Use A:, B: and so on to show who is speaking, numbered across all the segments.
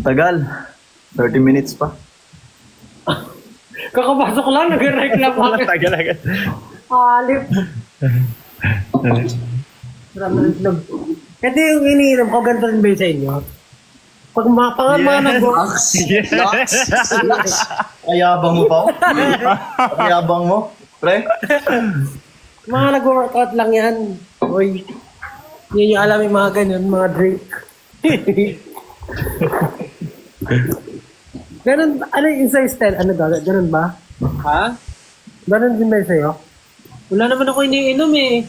A: Tagal. 30 minutes pa.
B: Kakapasok lang, nag-reklamo ako.
A: Tagal agad.
B: Alip. Sarap na itlog. Ito yung iniinom ko, ganito rin ba yun sa inyo? Pag mga nag-box.
A: Yes. Ayabang mo pa. Ayabang mo, pre.
B: Mga nag-workout lang yan. Uy. Yun yung alam yung mga ganyan, mga drink. Ganun, ano yung sa style? Ano gagawin? Ganun ba?
C: Ha?
B: Ganun din ba sa'yo?
C: Wala naman ako iniinom eh.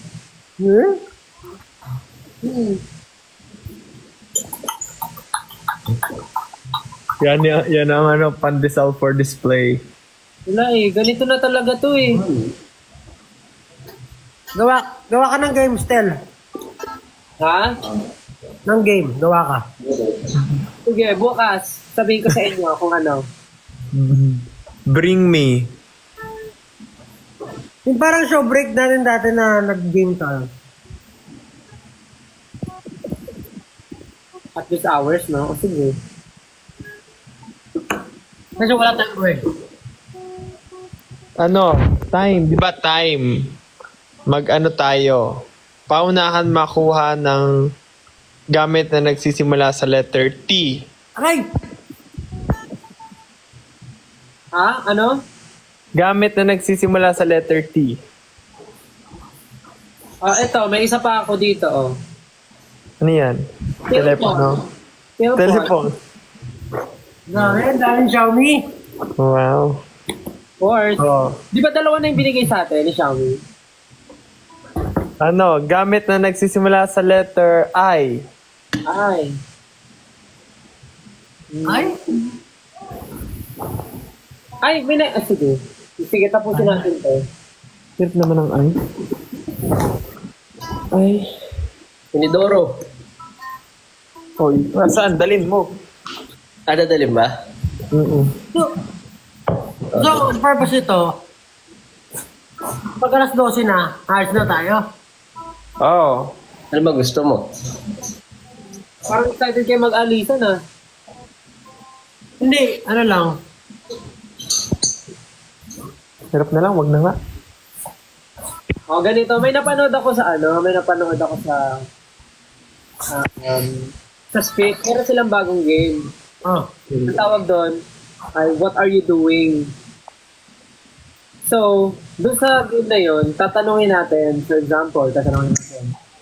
A: Yan ang ano, pandesal for display.
C: Wala eh. Ganito na talaga to eh.
B: Gawa ka ng game, Stel.
C: Ha?
B: Ng game, gawa ka.
C: Sige, bukas. Sabihin ko sa inyo kung ano.
A: Bring me.
B: Yung parang show break natin dati na nag-game tayo.
C: At this hours, no? O sige.
B: Kasi wala tayong break.
D: Ano? Time. Di ba time? Mag-ano tayo? Paunahan makuha ng gamit na nagsisimula sa letter T.
B: Aray!
C: Ha? Ano?
D: Gamit na nagsisimula sa letter T.
C: Ito, may isa pa ako dito, oh.
D: Ano yan? Telepono. Telephone.
B: Gawin, dahil Xiaomi.
D: Wow.
C: Or,
D: Oh.
C: di ba dalawa na yung binigay sa atin ni Xiaomi?
D: Ano? Gamit na nagsisimula sa letter I.
C: Ay.
B: Ay?
C: Ay, sige. Sige, tapusin natin to.
D: Hirap naman ang I. Ay.
C: Pinidoro.
D: Oy. Saan? Dalin mo.
C: Dadalhin ba?
B: So, purpose ito, pag alas 12 na, ayos na tayo.
D: Oo.
C: Ano ba gusto mo? Parang excited kayo mag-alisa na.
B: Hindi, ano lang.
D: Hirap na lang. Wag na nga.
C: O, ganito. May napanood ako sa sa Speak. Meron silang bagong game. Ang tawag doon ay What Are You Doing? So, doon sa game na yun, tatanungin natin, for example,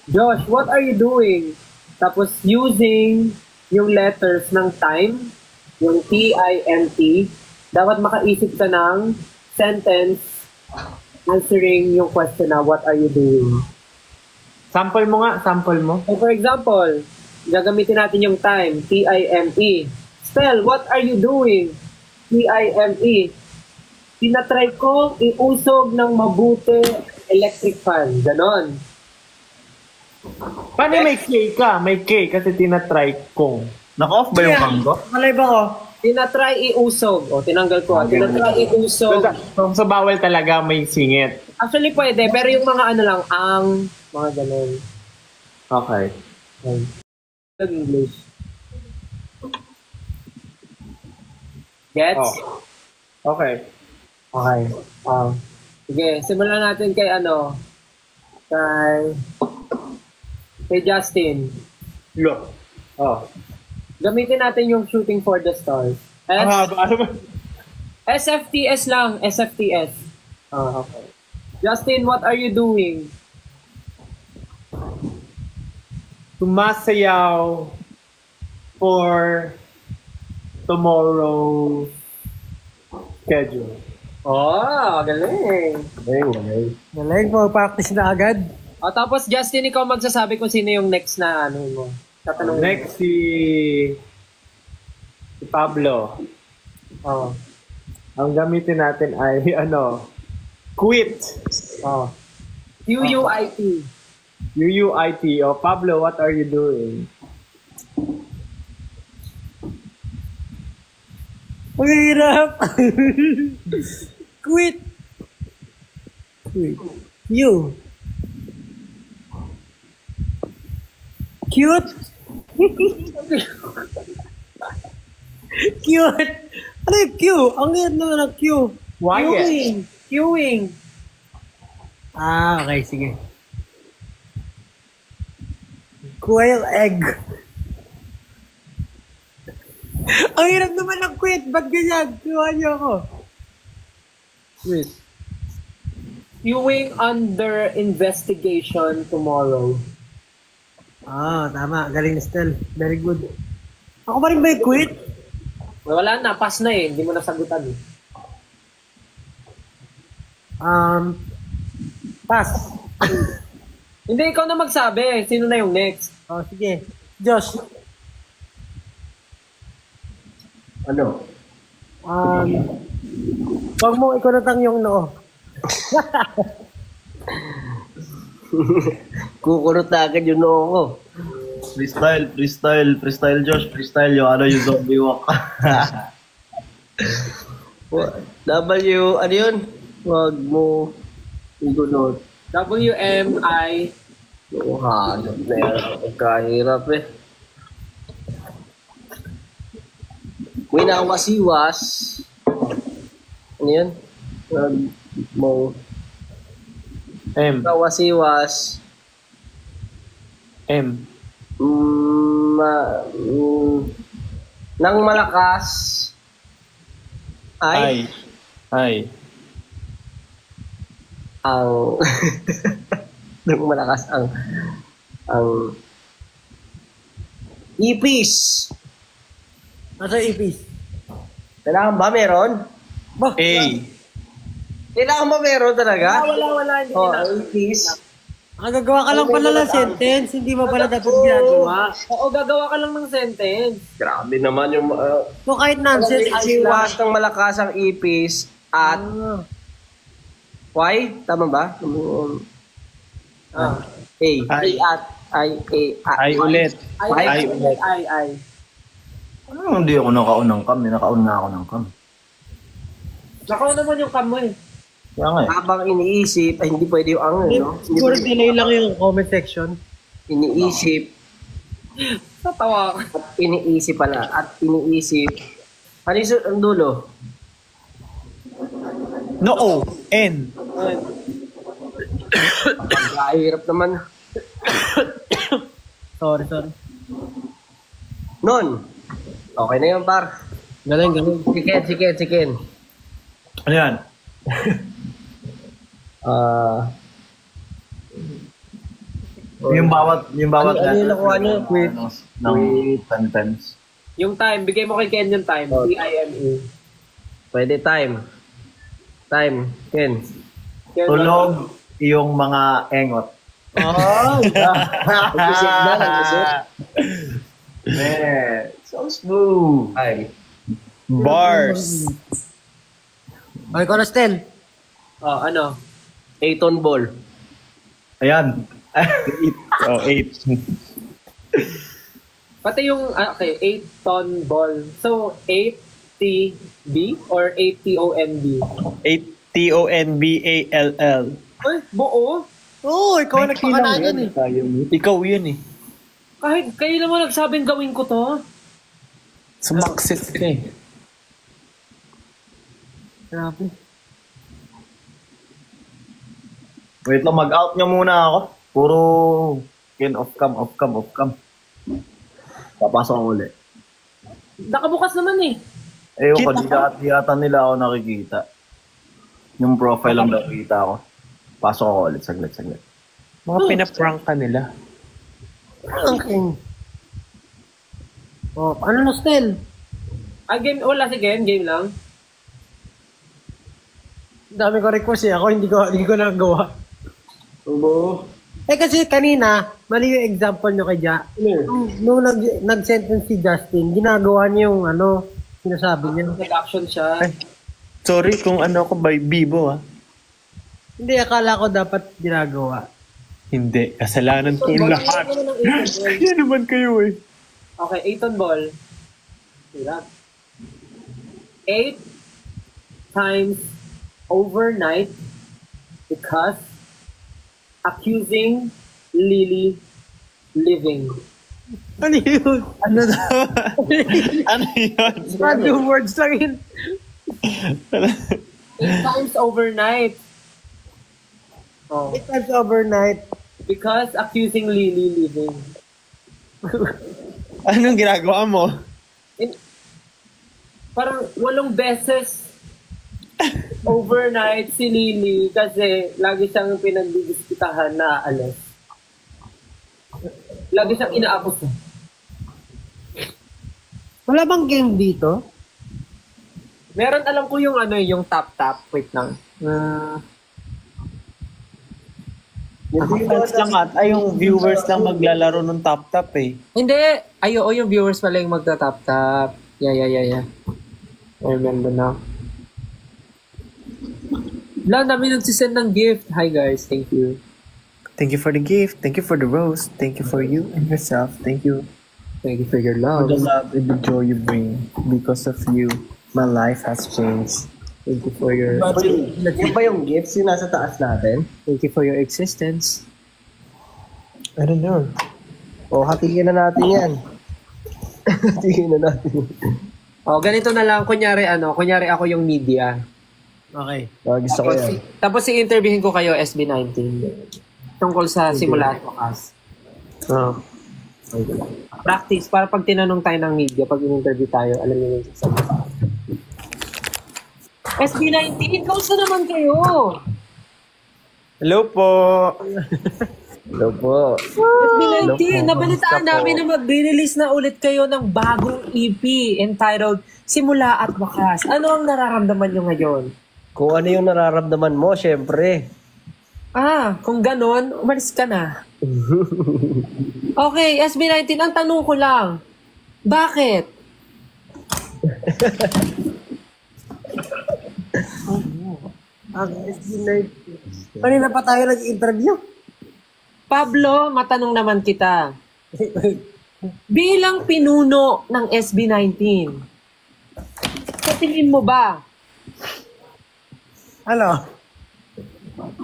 C: Josh, what are you doing? Tapos, using yung letters ng time, yung T-I-M-T, dapat makaisip ka ng sentence answering yung question na, what are you doing?
D: Sample mo nga. Sample mo.
C: So, for example, gagamitin natin yung time, T-I-M-E. Spell, what are you doing? T-I-M-E. Tinatry ko iusog ng mabuti electric fan. Ganon.
D: Paano may K ka? May K kasi tinatry ko.
A: Naka-off ba yung cam ko?
B: Malay ba ko?
C: Tinatry iusog. O, tinanggal ko. Tinatry iusog.
D: So bawal talaga may singit.
C: Actually, pwede. Pero yung mga ano lang, mga ganon.
D: Okay.
C: English. Gets?
D: Oh. Okay.
C: Okay. Sige, simulan natin kay kay Justin.
D: Look. Oh.
C: Gamitin natin yung Shooting for the Stars. SFTS lang. SFTS. Okay. Justin, what are you doing?
D: Sumasayaw for tomorrow schedule.
C: Oh, galing.
B: Galing po, practice na agad.
C: Tapos Justin, ikaw magsasabi kung sino yung next na mo. Tatanungin mo.
D: Next si Pablo. Ang gamitin natin ay quit.
C: UUIT.
D: UUIT. Pablo, what are you doing?
B: Mahirap. Quit. You. Cute. Cute. Ano yung Q? Ang weird naman ng Q.
C: Queuing.
B: Ah, okay, sige. Quail egg. Ang hirap naman ng quit. Ba't ganyan? Kinuha niyo ako.
C: Wait. Queuing under investigation tomorrow.
B: Ah, tama. Galing ni Stel. Very good. Ako pa rin ba yung quit?
C: Wala na, pass na eh. Hindi mo nasagutan eh.
B: Pass.
C: Hindi, ikaw na magsabi. Sino na yung next?
B: Oh, sige. Josh.
A: Ano?
B: Huwag mo ikunatang yung noo.
E: Kukunot na agad yung noo ko.
A: Freestyle Josh, freestyle yung yung zombie walk.
E: Ano yun? Huwag mo ikunot.
C: WMI.
E: Hanap na yan. Kahirap eh. Winawasiwas. Ano yun? Huwag mo
D: M.
E: winawasiwas.
D: M.
E: Nang malakas
D: I.
E: ang nang malakas ang ipis.
B: Nasa ipis.
E: Kailangan ba meron?
B: Bah,
D: A.
E: Kailangan ba meron talaga?
C: Wala. Hindi
E: Oh,
C: na.
E: ipis.
B: gagawa ka lang pala ng sentence. Hindi mo pala dapat ginagawa.
C: Oo, gagawa ka lang ng sentence.
E: Grabe naman yung
B: So kahit nonsense, ayos lang.
E: siwas ng malakas ang ipis at Y? Tama ba? A.
D: I.
E: At
D: I ulit.
C: Ay.
A: Ano hindi ako nakaunang kam? Nakauna ako ng kam.
C: Nakaw naman yung cam mo eh.
A: Kaya nga eh.
E: Habang iniisip, ay hindi pwede yung ang, no?
B: Siguro delay lang yung comment section.
E: Iniisip,
C: Tatawa ka.
E: at iniisip pala, at iniisip. Ano yung ang dulo?
D: No. N.
E: Kahirap naman.
B: Sorry.
E: Non. Okay na yun, par.
B: Galing.
E: Chicken.
A: Ano yan? Yung bawat
E: Ano yung nakuha niyo? Quit.
A: ng sentence.
C: Yung time, bigay mo kay Ken yung time. Time.
E: Pwede time. Ken.
A: Tulog yung mga engot.
E: Nag-isip na.
A: Man, so smooth.
E: Time.
D: Bars.
B: Okay ko na, Stel.
C: Oh, ano?
E: 8-ton ball.
A: Ayan.
D: 8.
C: Pati yung, okay, 8-ton ball. So, 8TB or 8TONB?
D: 8TONBALL.
C: Ay, buo.
B: Oo, ikaw ang nagpakalanan eh.
D: Ikaw yun eh.
C: Kahit kayo naman nagsabing gawin ko to.
D: Sumaksit ka eh.
B: Grabe.
A: Wait lang, mag-out nyo muna ako. Puro off cam. Papasok ako ulit.
C: Nakabukas naman eh.
A: Ewan ko,
D: Kita
A: di ata nila ako nakikita. Yung profile lang nakikita ako. Pasok ako ulit, saglit.
D: Mga pinaprank ka nila.
B: Okay. Oh, ano na, Stel?
C: Game, wala si Ken, game lang.
B: Dami ko request eh. Ako hindi ko nagawa.
E: Tubo.
B: Kasi kanina, mali yung example nyo kay Ja. Nung nag-sentence si Justin, ginagawa niya yung sinasabi niya.
C: Nag-action siya.
D: Ay. Sorry kung ano ko by Bibo ah.
B: Hindi, akala ko dapat ginagawa.
D: Hindi. Kasalanan ko lahat. Yan naman kayo eh.
C: Okay, 8-ton ball. Hirap. 8 times overnight because accusing Lily living.
B: Ano yun?
A: Ano daw? Ano yun?
B: Random words lang yun.
C: 8 times overnight. Oh.
B: 8 times overnight.
C: Because accusing Lily leaving.
D: Anong ginagawa mo?
C: Parang 8 beses overnight si Lily kasi lagi siyang pinagdidiskitahan na alis. Lagi siyang inaapos.
B: Wala bang game dito?
C: Meron, alam ko yung yung tap-tap. Wait lang.
A: Yung viewers lang yung viewers lang maglalaro ng top-top eh.
C: Hindi. Yung viewers pala yung magta-tap-tap. Yeah. I remember now. Wala, namin nagsisend ng gift. Hi guys, thank you.
D: Thank you for the gift. Thank you for the rose. Thank you for you and yourself. Thank you
C: Thank you for your
D: for
C: love.
D: the love and the joy you bring. Because of you, my life has changed.
C: Thank you for your
E: Yung ba yung gifts yung nasa taas natin?
C: thank you for your existence.
D: I don't know.
E: O, hatiin na natin yan. Hatiin na natin.
C: Oh, ganito na lang. Kunyari ako yung media.
B: Okay.
E: Gusto ko yan.
C: Tapos i-interviewin ko kayo SB19. Tungkol sa simula at wakas.
D: Oh.
C: Practice, para pag tinanong tayo ng media, pag in-interview tayo, alam niyo yung sasabihin. SB19, kamusta naman kayo?
D: Hello po.
E: Hello po.
C: SB19, nabalitaan namin na mag-release na ulit kayo ng bagong EP entitled Simula at Wakas. Ano ang nararamdaman nyo ngayon?
E: Kung ano yung nararamdaman mo, syempre.
C: Kung ganon, umalis ka na. Okay, SB19, ang tanong ko lang, bakit?
B: Kanina pa tayo nag-interview.
C: Pablo, matanong naman kita. Bilang pinuno ng SB19, sa tingin mo ba?
B: Ano?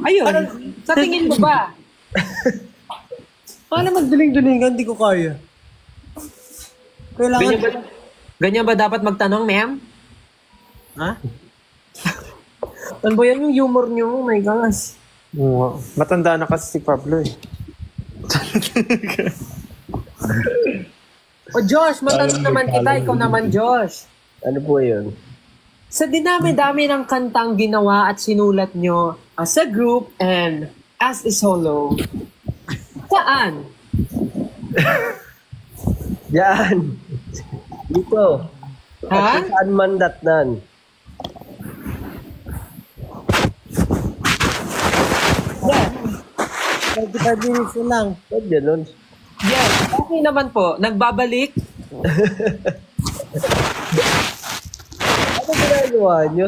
C: Ayun, sa tingin mo ba?
B: Paano magduling-dulingan? Hindi ko kaya. Kailangan...
C: Ganyan ba dapat magtanong, ma'am?
B: Ha?
C: Ano ba yan yung humor nyo? Oh my gosh.
D: Wow. Matanda na kasi si Pablo eh.
C: Josh, matanong naman kita. Ikaw naman, Josh.
E: Ano po yun?
C: Sa dinami-dami ng kantang ginawa at sinulat nyo as a group and as a solo, saan?
E: Yan. Dito.
C: Ha?
E: At saan man datnan?
C: Yeah.
B: 35 minutes na lang.
E: Ba't ganun?
C: Yes. Okay naman po. Nagbabalik.
E: Ano ginagawa nyo?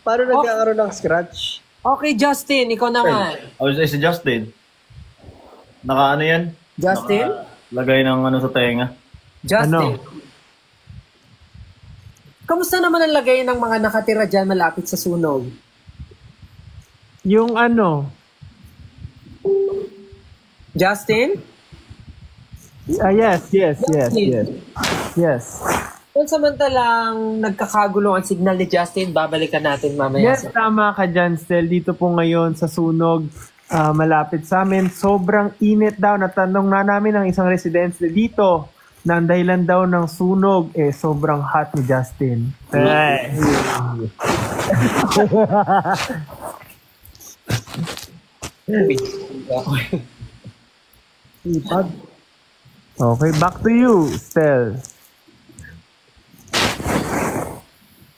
E: Paano nagkakaroon ng scratch?
C: Okay, Justin. Ikaw naman.
A: Si Justin. Naka ano yan?
C: Justin?
A: Lagay ng ano sa tenga.
C: Justin. Kamusta naman ang lagay ng mga nakatira dyan malapit sa sunog?
D: Yung ano?
C: Justin?
D: Yes. Yes.
C: Kung samantalang nagkakagulo ang signal ni Justin, babalikan natin mamaya.
D: Yes, tama ka dyan, Stel. Dito po ngayon sa sunog, malapit sa amin. Sobrang init daw. Natanong na namin ng isang residence dito na ang dahilan daw ng sunog, sobrang hot ni Justin. Ay. Okay, back to you, Stel.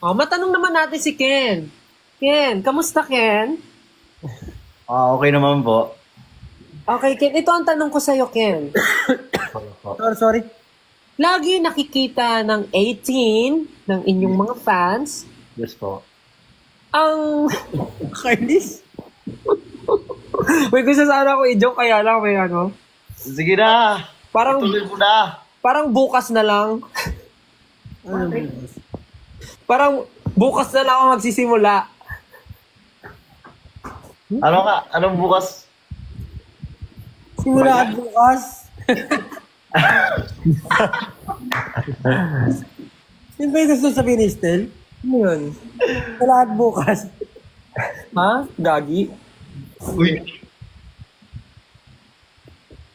C: Matanong naman natin si Ken. Ken, kamusta Ken?
A: Okay naman po.
C: Okay, Ken. Ito ang tanong ko sa'yo, Ken.
B: Sorry.
C: Lagi nakikita ng 18 ng inyong mga fans
A: Yes po.
C: ang...
B: Kainis.
C: May gusto sana ako i-joke kaya lang may ano.
A: Sige na.
C: Parang,
A: Tuloy mo na.
C: parang bukas na lang. Parang bukas na lang ako magsisimula.
A: Ano ka? Anong bukas?
B: Simula at bukas. Yun ba yung gusto sabihin ni Estel?
C: Ano yun?
B: Sa lahat bukas.
C: Ha? Gagi?
A: Uy.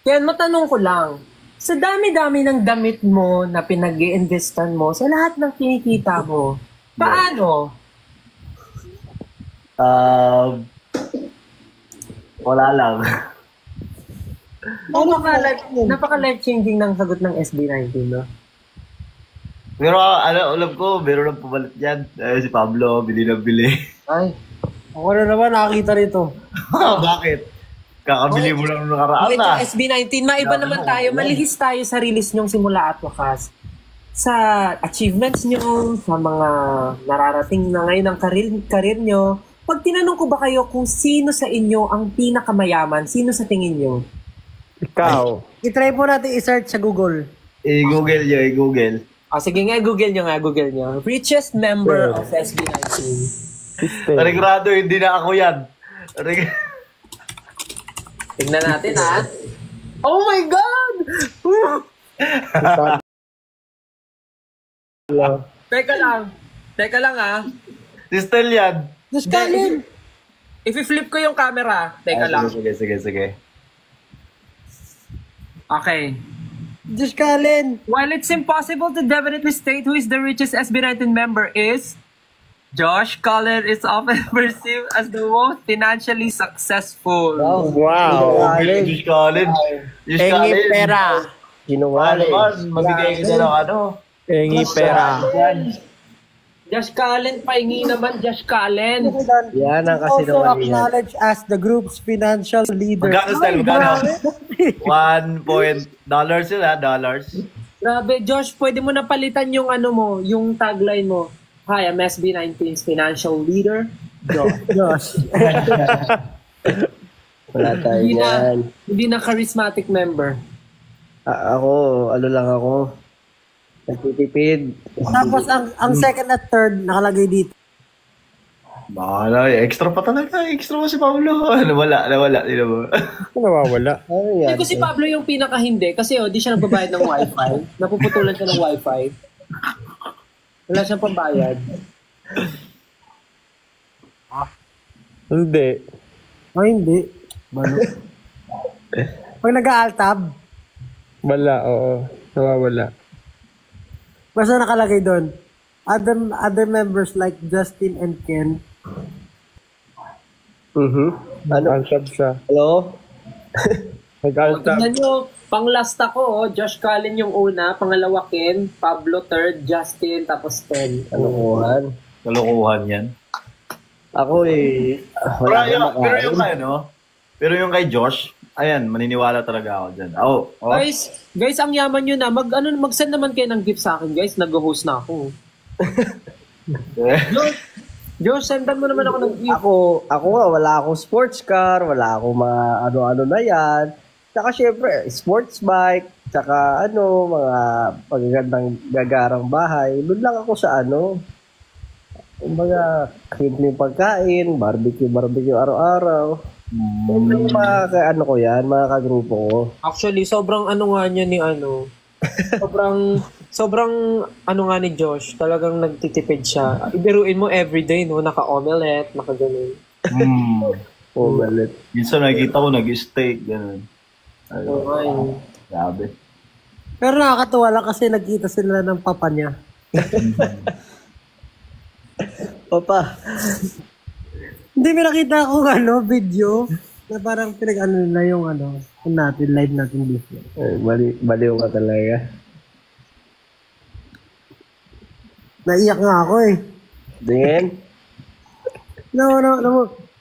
C: Kaya matanong ko lang, sa dami-dami ng damit mo na pinag-i-investan mo, sa lahat ng kinikita mo, paano?
A: Wala lang.
C: Napaka-life-changing ng sagot ng SB19, no?
A: Pero alam ko, meron lang pumalit yan. Si Pablo, bili na bili.
C: Ay.
B: Ako na naman nakakita rito.
A: Bakit? Kakabili mo lang nung nakaraan
C: Ito,
A: na.
C: SB19, maiba naman tayo. Malihis tayo sa release nyong simula at wakas. Sa achievements nyo, sa mga nararating na ngayon ng karir nyo. Pag tinanong ko ba kayo kung sino sa inyo ang pinakamayaman, sino sa tingin nyo?
D: Ikaw.
B: I-try po natin i-search sa Google.
A: I-google nyo, i-google.
C: Sige nga, Google nyo. Richest member of SB19.
A: Regrado, hindi na ako yan.
C: Tignan natin, ha? Oh my God! Teka lang, ha?
A: Si Stel yan.
B: Just Kalin!
C: If-flip ko yung camera. Teka lang.
A: Sige.
C: Okay.
B: Just Kalin!
C: While it's impossible to definitely state who is the richest SB19 member is, Josh Cullen is often perceived as the most financially successful.
D: Wow.
A: Diyos Colin.
D: Engi pera.
E: Sinungaling.
A: Magbigay ka na ng
D: Engi pera.
C: Josh Cullen, pahingi naman, Josh Cullen.
E: Yan ang
B: Also
E: kasinungalingan.
B: acknowledged as the group's financial leader.
A: Magkano, Stel? Magkano? $1 sila, dollars.
C: Grabe, Josh, pwede mo na palitan yung yung tagline mo. Hi, I'm SB19's financial leader, Josh.
E: Wala tayo yan.
C: Hindi na charismatic member.
E: Ako, lang ako. Nagtitipid.
B: Tapos ang second at third nakalagay dito.
A: Bahala, extra pa talaga. Extra mo si Pablo. Nawala. Hindi mo.
D: Nawawala.
E: Ano yan?
C: Kasi si Pablo yung pinaka-hindi. Kasi di siya nagbabayad ng wifi. Napuputulan siya ng wifi. Wala siyang pambayad.
D: Hindi.
B: Ay, hindi. Pag nag-aaltab,
D: Wala, oo. Nawawala.
B: basta nakalagay doon. Other members like Justin and Ken.
E: Ano?
D: Altab siya.
E: Hello?
D: Nag-altab.
C: Tignan nyo, pang last ako, Josh Cullen yung una, pangalawa Ken, Pablo third, Justin, tapos Ken.
E: Kalokohan.
A: Kalokohan yan.
E: Ako
A: Pero yung kay Josh, ayan, maniniwala talaga ako dyan.
C: Guys, ang yaman nyo na. Mag-send naman kayo ng gift sa akin, guys. Nag-host na ako. Josh, sendan mo naman ako ng gift.
E: Ako nga, wala akong sports car, wala akong mga ano-ano na yan. Tsaka syempre, sports bike, tsaka mga pagagandang gagarang bahay. Doon lang ako sa kumbaga, simpleng pagkain, barbecue araw-araw. Yung mga ko yan, mga kagrupo ko.
C: Actually, sobrang nga niya ni sobrang nga ni Josh. Talagang nagtitipid siya. Ibiruin mo everyday, no? Naka-omelette, naka-ganun.
E: Omelette.
A: Minsan nakikita ko nag-steak, gano'n.
C: Okay.
A: Grabe.
B: Pero nakakatuwa lang kasi nagkita sila ng papa niya.
E: Papa.
B: Hindi, may nakita akong video na parang pinag-ano na yung live natin business.
E: Baliw ka talaga.
B: Naiyak nga ako eh.
E: Tingin?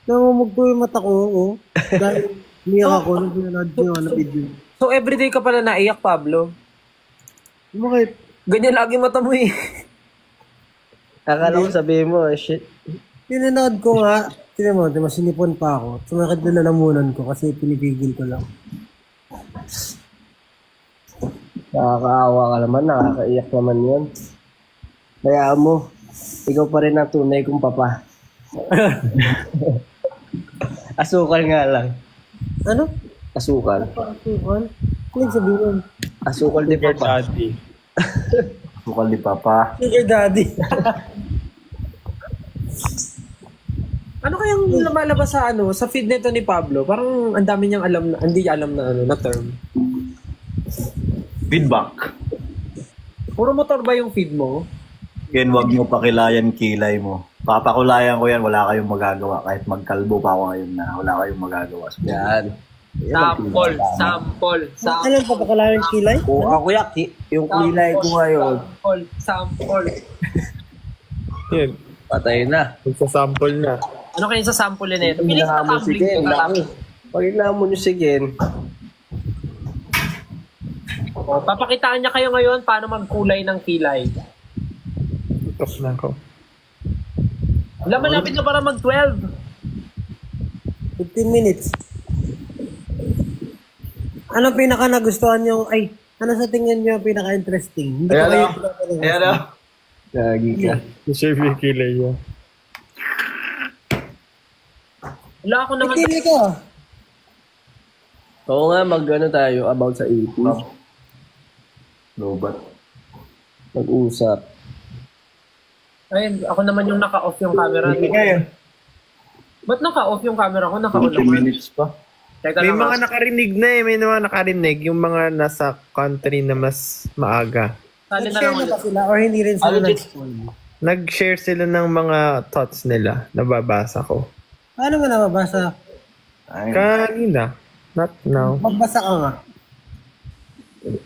B: Namumugto yung mata ko, dahil niyak ako nung pinanood ko yung video.
C: So, everyday ka pala naiyak, Pablo?
B: Bakit?
C: Ganyan lagi mata mo eh.
E: Akala ko sabihin mo, shit.
B: Pinanood ko nga, tinan mo, sinipon pa ako. Sumakit na lalamunan ko kasi pinipigil ko lang.
E: Nakakaawa ka naman, nakakaiyak naman yun. Kaya mo, ikaw pa rin ang tunay kong papa. Asukal nga lang.
B: Ano?
E: Asukal.
B: Asukal? Ano sabihin?
E: Asukal di
D: Sugar
E: papa.
D: daddy.
A: Bukal di Papa.
B: Sugar daddy.
C: Ano kayang lumalabas sa sa feed nito ni Pablo? Parang ang dami niyang alam na, hindi niya alam na na term.
A: Feedback.
C: Puro motor ba yung feed mo?
A: Ken, wag mo pakilayan kilay mo. Papakulayan ko yan, wala kayong magagawa. Kahit magkalbo pa ako ngayon na wala kayong magagawa.
E: Yan.
C: Sample.
B: Ano pa pakalaran kilay?
E: Kung ako yung kilay ko ngayon,
C: Sample.
D: Yan.
E: patay na.
D: Magsasample na.
C: Ano kayo sa sample nito? Piling
E: Hinahamon
C: na
E: si
C: tumbling
E: Gen.
C: ko
E: Laki. Pag hinahamon nyo si Gen,
C: papakitaan niya kayo ngayon paano magkulay ng kilay.
D: Tutok na ako.
C: Malapit na para mag-12.
B: 15 minutes. Ano pinaka nagustuhan nyo? Ay, ano sa tingin nyo pinaka-interesting? Hindi ko kayo
A: Ayan o.
E: lagi ka.
D: Deserve yung kilay niya.
C: Wala ako naman.
B: Pili ko.
E: Oo nga, mag-ano tayo about sa 80s.
A: Lobat.
E: Mag-usap.
C: Ay, ako naman yung naka-off yung camera.
A: Hindi kayo.
C: Ba't naka-off yung camera ko? Naka-on
A: 20
C: naman.
A: minutes pa.
C: Teka
D: May
C: lang.
D: mga nakarinig na eh. May mga nakarinig. Yung mga nasa country na mas maaga.
C: Sali na
B: Nag-share
C: lang
B: na ba
C: ulit.
B: sila or hindi rin sila
A: Legit.
B: nag-spoil?
D: Nag-share sila ng mga thoughts nila. Nababasa ko.
B: Paano mo nababasa?
A: Ay,
D: Kanina. Not now.
B: Magbasa ka nga.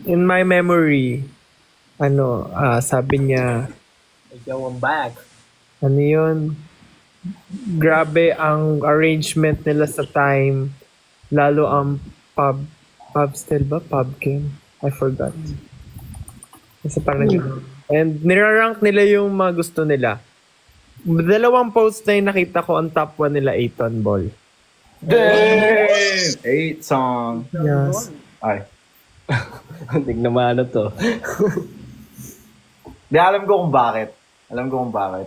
D: In my memory, sabi niya,
C: Yo, I'm back.
D: ano yun? Grabe ang arrangement nila sa time. Lalo ang pub still ba? Pub game? I forgot. Kasi parang yun. And nirarank nila yung mga gusto nila. Dalawang post na yung nakita ko, ang top 1 nila, 8-ton ball.
A: damn! 8 song.
D: Yes.
A: Ay.
E: Tignan mo ano to.
A: Di, alam ko kung bakit. Alam ko kung bakit.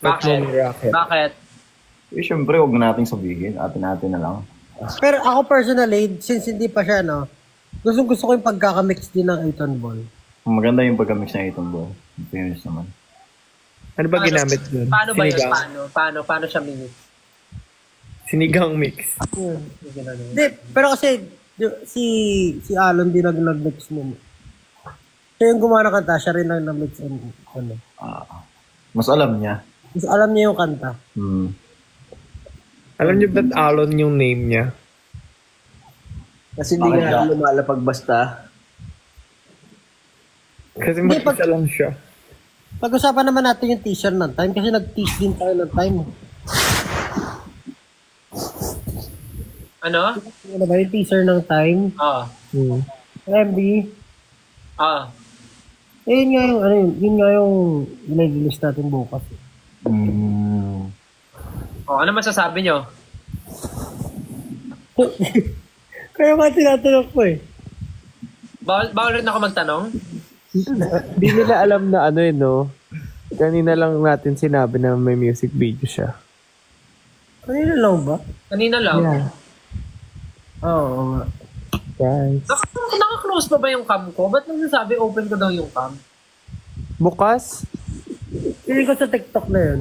C: Bakit?
D: Rocket.
C: Bakit?
A: Eh, syempre, huwag na nating sabihin. Atin-atin na lang.
B: Pero ako personally, since hindi pa siya, no, gusto ko yung pagkakamix din ng Aiton Ball.
A: Maganda yung pagkamix na itong ball. Fairness naman.
D: Ano ba ginamit dun?
C: Paano ba yun?
D: Sinigang?
C: Paano siya minute?
D: Sinigang mix.
B: Hindi, pero kasi si Alon din nag-mix nun. Siya yung gumawa ng kanta, siya rin ang nag-mix.
A: Mas alam niya.
B: Mas alam niya yung kanta.
D: Alam niyo ba't Alon yung name niya?
E: Kasi hindi nga lumalapag basta.
D: Kasi
B: Hindi,
D: mag-isa lang siya.
B: Pag-usapan naman natin yung teaser ng time kasi nag-tease din tayo ng time.
C: Ano?
B: Ano ba yung teaser ng time? MB. Eh, yun nga yung, yun nga yung i-release natin bukas.
C: Ano masasabi nyo?
B: Kaya nga tinatanong ko eh.
C: Bawal rin ako magtanong?
D: Hindi nila alam na no? Kanina lang natin sinabi na may music video siya.
B: Kanina lang ba?
C: Kanina lang.
D: Yeah.
B: Oo nga.
D: Guys.
C: Naka-close pa ba yung cam ko? Ba't nagsasabi open ko daw yung cam?
D: Bukas?
B: Hindi ko sa TikTok na yun.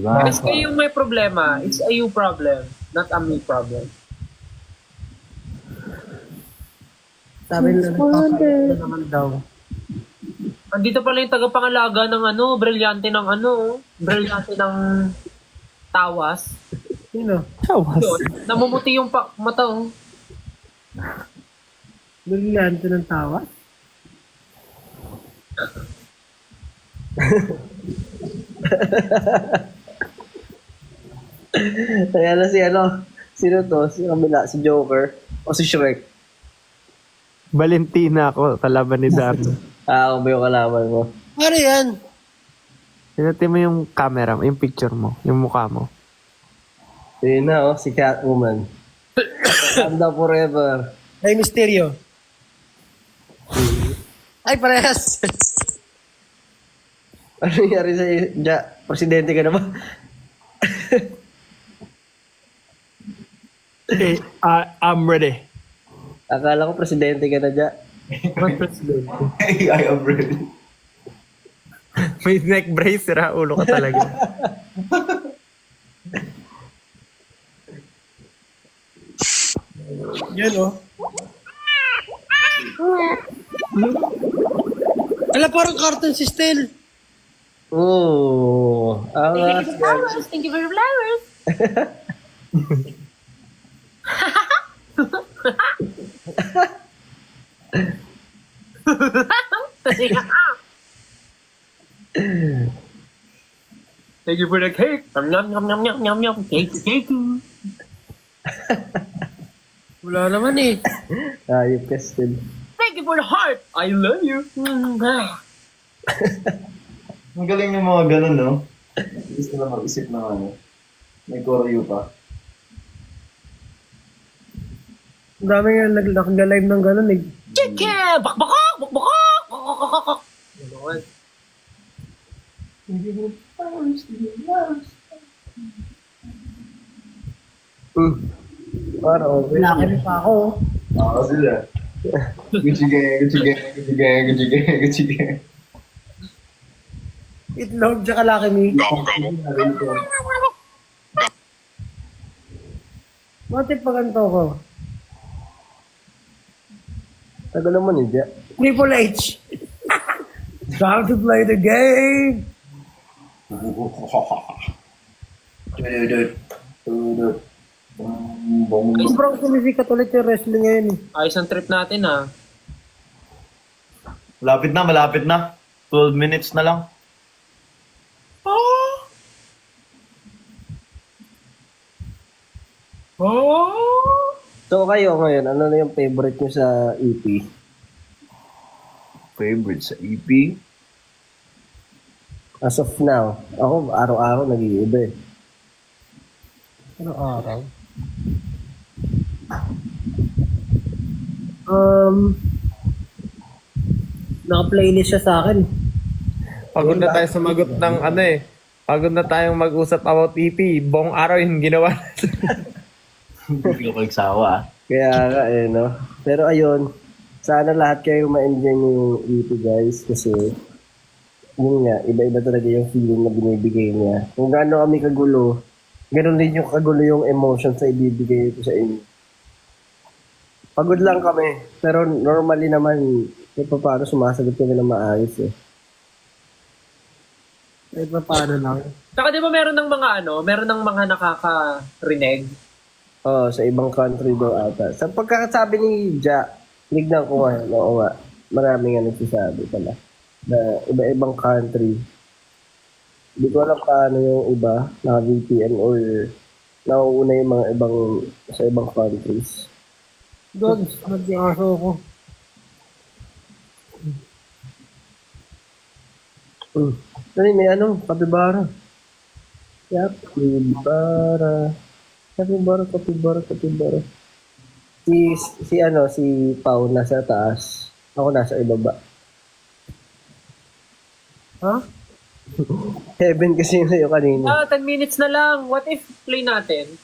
C: Kasi kayo yung may problema. It's a you problem, not a me problem.
B: Sabi nila, nagpapalito naman daw.
C: Andito pala yung tagapangalaga ng brilyante ng brilyante ng tawas.
B: Sino?
D: Tawas.
C: Yun, namumuti yung mata.
B: Brilyante ng tawa?
E: Kaya na sino to? Si kabila, si Joker o si Shrek?
D: Valentina ako, kalaban ni Darno.
E: Ako ba yung kalaban mo?
B: Ano yan?
D: Pinati mo yung camera, yung picture mo, yung mukha mo.
E: Yun na si Catwoman. Wakanda forever.
B: Ay, Mysterio. Ay, parehas.
E: Ano nangyari sa'yo? Presidente ka na ba?
D: I'm ready.
E: Akala ko presidente ka na dyan.
D: What president?
A: I am ready.
D: May neck brace, sira ulo ka talaga.
B: Yan oh. Ala, parang cartoon si Stel.
E: Oo.
F: Thank you for the flowers.
C: Thank you for the cake. Yum, yum, yum, yum, yum, yum. Cake, cake.
B: Wala naman eh.
E: Ayop ka still.
C: Thank you for the heart. I love you.
A: Ang galing ng mga ganun, no? Gusto na mag-isip ng ano. May choreo pa.
B: Ang dami nga nag-live ng gano'n eh.
C: Chicken! Bakbakak! Bakbakak! Bakbakak! Gano'n.
E: Parang okay.
B: Laki pa ako.
A: Sila. Gucci gang, Gucci gang, Gucci gang, Gucci gang, Gucci gang.
B: Itlog, tsaka laki me. Bakit pa ganito ko?
E: Tagal naman eh, dyan.
B: Triple H. Time to play the game. Sobrang sumisikat ulit yung wrestling ngayon eh.
C: Ayos ang trip natin, ha?
A: Malapit na. 12 minutes na lang.
E: So kayo ngayon, ano na yung favorite nyo sa EP?
A: Favorite sa EP?
E: As of now, ako araw-araw nag-iiba eh.
B: Ano araw? Naka-playlist siya sa akin.
D: Pagod na tayo sumagot ng ano eh. Pagod na tayong mag-usap about EP. Buong araw yung ginawa natin.
A: Hindi ko nagsawa.
E: Kaya nga eh, no? Pero ayun, sana lahat kayo ma-enjoy yung EP guys kasi yun nga, iba-iba talaga yung feeling na binibigay niya. Kung gaano kami kagulo, ganoon din yung kagulo yung emotions na ibibigay ko sa inyo. Pagod lang kami, pero normally naman, paano sumasagot kami na maayos eh.
B: Kahit pa paano lang.
C: Saka di ba meron ng mga meron ng mga nakaka-reneg?
E: Oo, sa ibang country daw ata. Sa pagkakasabi ni Ja, lignan ko nga, oo nga, marami nga nagsasabi pala na iba-ibang country. Hindi ko alam paano yung iba, naka-VPN or nauuna yung mga ibang, sa ibang countries.
B: Dogs, nag-aso ko.
E: May kapibara. Kapibara. Si Pau nasa taas. Ako nasa ibaba.
B: Ha?
E: Heaven kasi yung sa'yo kanina.
C: 10 minutes na lang. What if play natin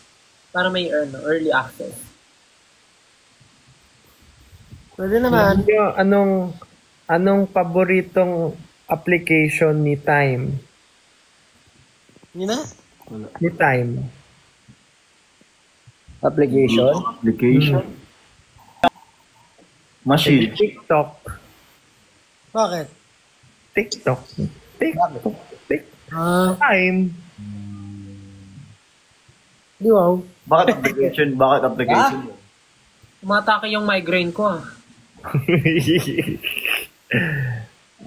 C: para may early access?
B: Pwede naman.
D: Anong paboritong application ni Time?
B: Yun na?
D: Ni Time.
E: Application?
A: Machine.
D: TikTok.
B: Bakit?
D: TikTok.
B: Ah,
D: Time.
B: di wow.
A: Bakit application?
C: Umatake yung migraine ko,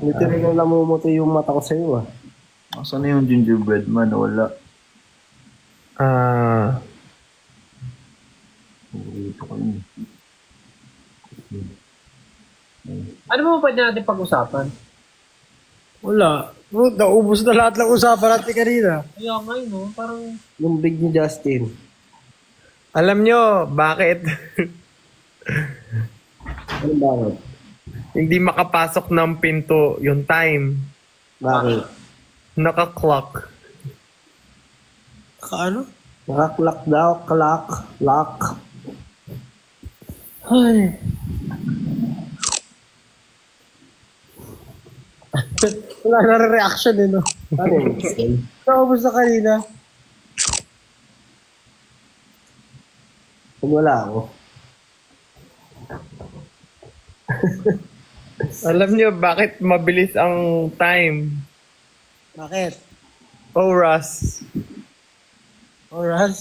E: Literal na namumuti yung mata ko sa'yo
A: Asan na yung gingerbread man? Wala. Ito ko yun.
C: Ano mo pwede natin pag-usapan?
B: Wala. Naubos na lahat ng usapan natin kanina.
C: Kaya nga no? Parang...
E: Yung big ni Justin.
D: Alam nyo, bakit?
E: Ano bakit?
D: Hindi makapasok ng pinto yung Time.
E: Bakit?
D: Naka-clock.
B: Kaano?
E: Naka-clock daw, lock.
B: Ay. Wala na reaction eh, no?
E: Ano yun?
B: Naubos na kanina.
E: Pag wala ako.
D: Alam niyo bakit mabilis ang time?
B: Bakit?
D: Oras.
B: Oras?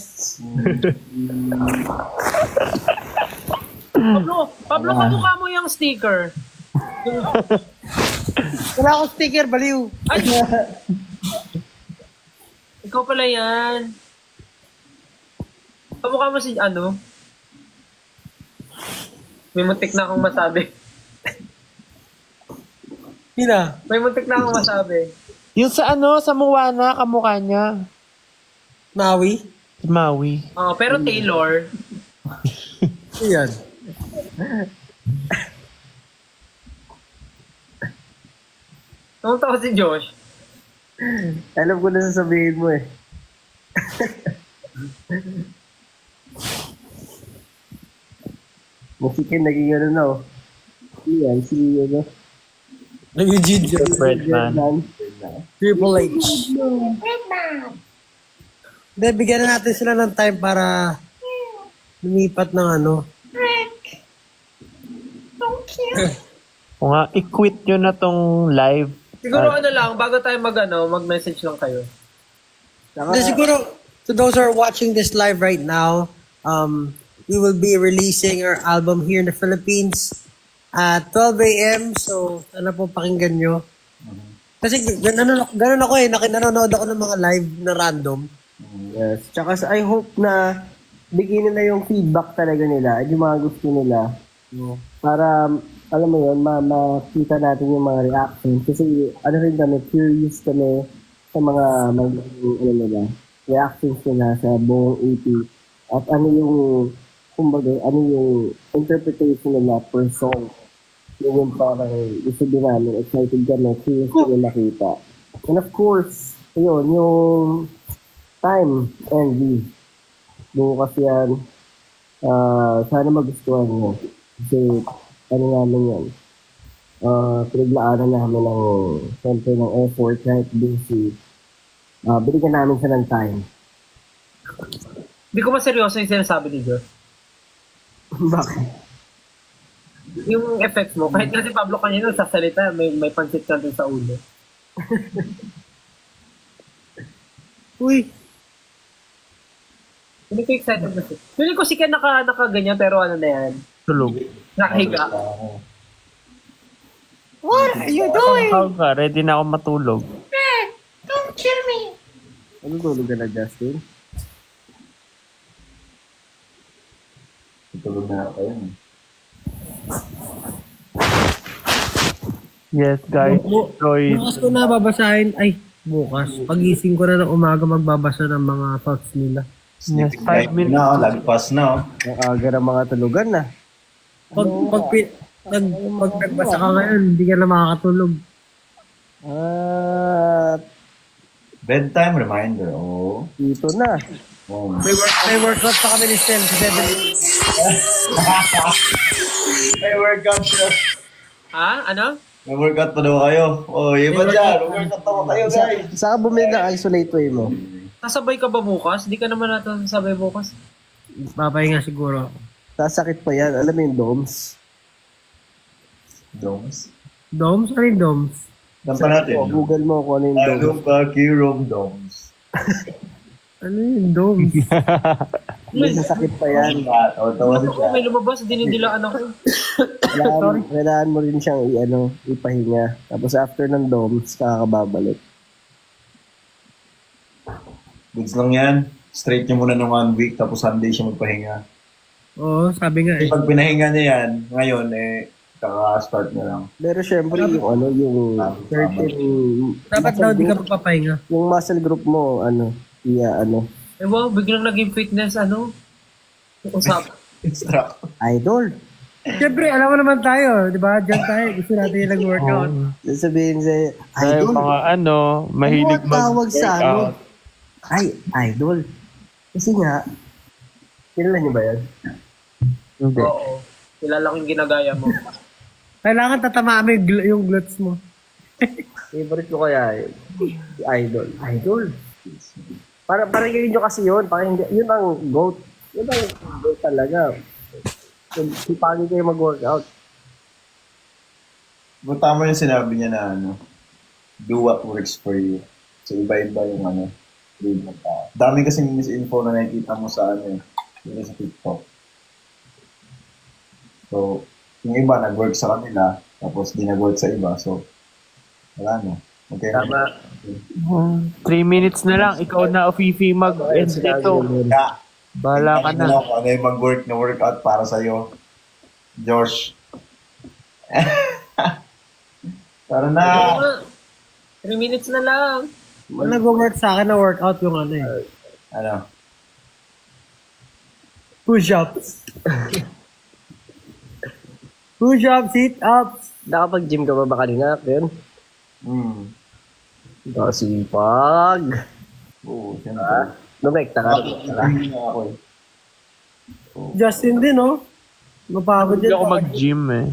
C: Pablo, kamukha mo yung sticker.
B: Wala akong sticker, baliw.
C: Ay! Ikaw pala yan. Kamukha mo si ano? May muntik na akong masabi.
B: Hina.
C: May muntik na akong masabi.
D: Yung sa ano, sa Moana, kamukha niya.
B: Maui?
D: Maui.
C: Pero Taylor,
B: Iyan.
C: Tumutawa si Josh.
E: Alam ko na sasabihin mo eh. Musikin, naging ano na oh. Yan, si ano.
B: Naging ginger.
D: Breadman.
B: Triple H. Hindi, bigyan na natin sila ng time para lumipat ng ano.
D: Kung nga, i-quit nyo na tong live.
C: Siguro ano lang, bago tayo mag-message lang kayo.
B: Hindi, siguro, to those who are watching this live right now, we will be releasing our album here in the Philippines at 12 a.m. So, sana po pakinggan nyo. Kasi ganun ako eh, nanonood ako ng mga live na random.
E: Yes. Tsaka I hope na bigyan nila yung feedback talaga nila at yung mga gusto nila. Para, alam mo yun, makita natin yung mga reactions. Kasi, ano rin kami, curious kami sa mga ano nila, reactions nila sa buong EP. At ano yung, kumbaga, ano yung interpretation nila per song. Yun yung parang gusto din namin, excited kami, curious kami makita. And of course, yun, yung time envy. Bukas yan. Sana magustuhan nyo. Kasi, ano namin yan. Pinaglaanan namin ng, siyempre, ng effort, kahit busy. Binigyan namin siya ng time.
C: Hindi ko maseryoso yung sinasabi ni Josh.
E: Bakit?
C: Yung effects mo, kahit kasi Pablo kanina sasalita, may pansit ka din sa ulo.
B: Uy,
C: Hindi ko excited na siya. Feeling ko si Ken nakaganyan, pero ano na yan.
D: Tulog.
C: Nakahiga.
F: What are you doing?
D: How ka? Ready na ako matulog.
F: Don't kill me.
E: Ano tulog ka na, Justin? Tulog na ako yun.
D: Yes, guys. Enjoy.
B: bukas ko na babasahin. Ay, bukas. Pagising ko na ng umaga magbabasa ng mga thoughts nila.
D: Yes, 5 minutes.
A: Na, lagpas na.
E: Nakaga ng mga tulugan na.
B: Pag nagbasa ka ngayon, hindi ka na makakatulog.
A: Bedtime reminder. Oh.
E: Dito na.
A: Oh.
B: May workout pa kami ni Stel sa 7
A: May workout siya.
C: Ha? Ano?
A: May workout pa daw kayo. Oh, iba dyan. May workout pa kayo, guys.
E: Saan ka bumili ng isolate way mo?
C: Sasabay ka ba bukas? Di ka naman natin sasabay bukas.
B: Papahinga siguro ako.
E: Sasakit pa yan. Alam mo yung domes?
A: Domes.
B: Domes? Ano yung domes?
A: Tampa natin.
E: Google mo kung ano yung domes.
A: Ano ba Kirong Domes?
B: Ano yung domes?
E: May sasakit pa yan.
A: O, tawa si
C: Ako, may lumabas, dinidilaan ako.
E: Kailangan mo rin siyang ipahinga. Tapos after ng domes, kakababalik.
A: Goods lang yan. Straight niya muna ng 1 week, tapos Sunday siya magpahinga.
B: Oo, sabi nga eh.
A: Pag pinahinga niya yan, ngayon, kaka-start na lang.
E: Pero syempre, yung certain...
B: Dapat daw di ka magpapahinga.
E: Yung muscle group mo,
C: Wow, biglang naging fitness, usap.
A: Instruct.
E: idol.
B: Siyempre, alam mo naman tayo, di ba? Diyan tayo, gusto natin yung nag-workout.
E: Sabihin sa'yo,
D: Dahil
E: idol.
D: mga mahilig
E: Ano ang tawag sa
D: mag-workout.
E: Ay, idol. Kasi nga, kilala niyo ba yan?
D: Hindi.
C: Oo. Kilala ko yung ginagaya mo.
B: Kailangan tatamaan mo yung glutes mo.
E: Favorite ko kaya yun. Si Idol. Idol? Parang yun nyo kasi yun. Parang yun ang GOAT. Yun ang GOAT talaga. Sipagin kayo mag-workout.
A: Tama yung sinabi niya na do what works for you. So iba-iba yung dami kasing misinfo na nakikita mo sa sa TikTok. So, yung iba nag-work sa kanila, tapos di nag-work sa iba. So, wala na. Okay.
E: Tama.
D: 3 minutes na lang. Ikaw na, Fifi, mag-end dito. Bala ka na.
A: Ano yung mag-work na workout para sa'yo? Josh. Tara na.
C: 3 minutes na lang.
B: Nag-work sa akin na workout yung
A: Ano?
B: Push-ups. Push-ups, sit-ups.
E: Nakapag-gym ka ba kanina, Ken? Kasipag.
A: Oo, siyempre.
E: Lumekta ka.
A: Hindi na ako eh.
B: Justin din, no? Mapagod
D: Hindi
B: yan.
D: ako mag-gym eh.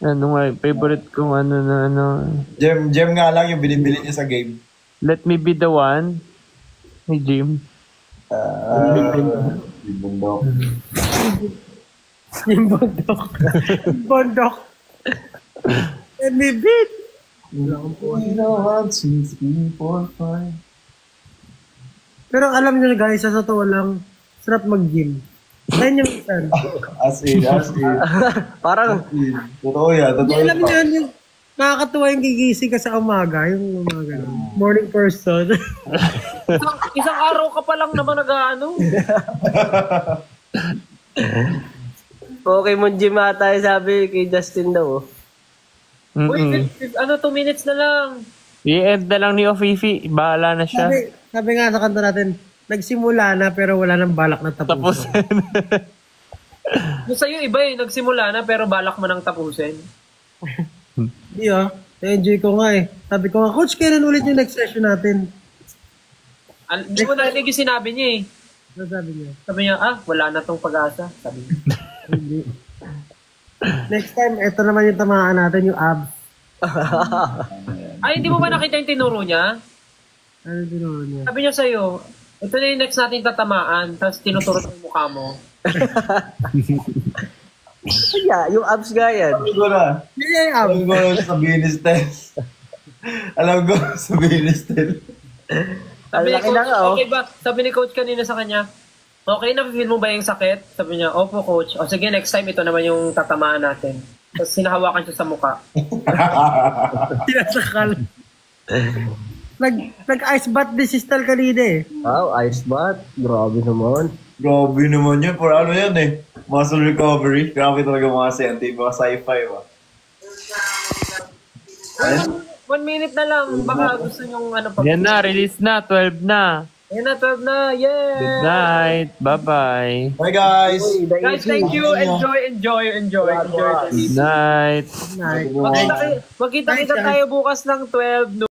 D: Ano nga, favorite kong ano.
A: Gem nga lang yung binibili niya sa game.
D: Let me be the one. Hey, Jim.
A: Yung bundok.
B: Yung bundok. Bundok. And we beat.
A: You know what? 2, 3, 4, 5.
B: Pero alam nyo guys, sa totoo lang, sarap mag-gym. Ayun yung minsan.
A: As in.
E: Parang,
A: Totoo yan.
B: Alam nyo yun, yung nakakatuwa yung gigising ka sa umaga, yung umaga. Morning person.
C: Isang araw ka pa lang naman nag-ano.
E: Pokemon gym ata yung sabi kay Justin daw.
C: Uy, 2 minutes na lang.
D: I-end na lang ni Fifi. Bahala na siya.
B: Sabi nga sa kanta natin, nagsimula na pero wala nang balak na tapusin.
C: Yung sa'yo iba eh, nagsimula na pero balak mo nang tapusin.
B: Hindi na-enjoy ko nga eh. Sabi ko nga, Coach, kailan ulit yung next session natin?
C: Hindi mo narinig yung sinabi niya eh.
B: Ano sabi niya?
C: Sabi niya, wala na tong pag-asa. Sabi niya.
B: Hindi. Next time, ito naman yung tamaan natin, yung abs.
C: Ay, hindi mo ba nakita yung tinuro niya?
B: Ano tinuro niya?
C: Sabi niya sa'yo, ito na yung next natin tatamaan, tapos tinuturo yung mukha mo.
E: Yeah, yung abs nga yan.
A: Alam ko na.
B: Hindi niya yung abs.
A: Alam ko sabihin ni Stel. Alam ko sabihin ni Stel.
C: Sabi ni
E: Laki
C: coach,
E: na nga,
C: okay ba? Sabi ni coach kanina sa kanya, okay na, feel mo ba yung sakit? Sabi niya, opo coach. O sige, next time ito naman yung tatamaan natin. Tapos sinahawakan siya sa mukha.
B: Sinasakal. Nag-ice bath din si Stel kanina eh.
E: Wow, ice bath. Grabe naman.
A: Grabe naman yun. For ano yan eh. Muscle recovery. Grabe talaga mga sci-fi ba?
C: 1 minute na lang. Baka gusto nyong ano pa.
D: Yan na, release na. 12 na.
C: Ayan na, 12 na. Yeah!
D: Good night. Bye-bye.
A: Bye guys!
C: Guys, thank you. Enjoy.
D: Good night.
B: Night.
C: Magkita tayo bukas ng 12 noon.